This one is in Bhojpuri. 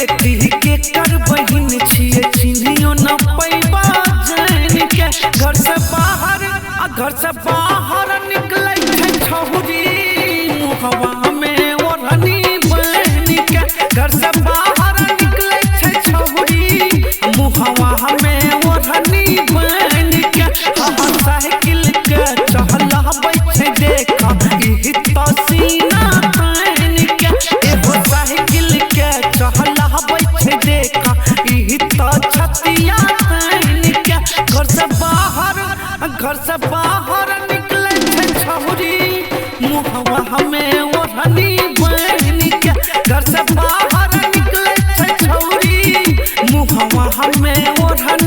बेटी के कर बहिन छिए चिन्हियो न पैबा जान के घर से बाहर निकलै छै छौरी मुहवा में ओढ़नी बन के घर से बाहर निकलै छै छौरी मुहवा में ओढ़नी बन के साइकिल के चहलाबै छै देखा ई तो सीना तान के एगो साइकिल के चहलाबै छै देखा ई तो छतिया तान के घर से बाहर निकलै छै छौरी मुहवा में ओढ़नी बन के घर से बाहर निकलै छै छौरी मुहवा में ओढ़नी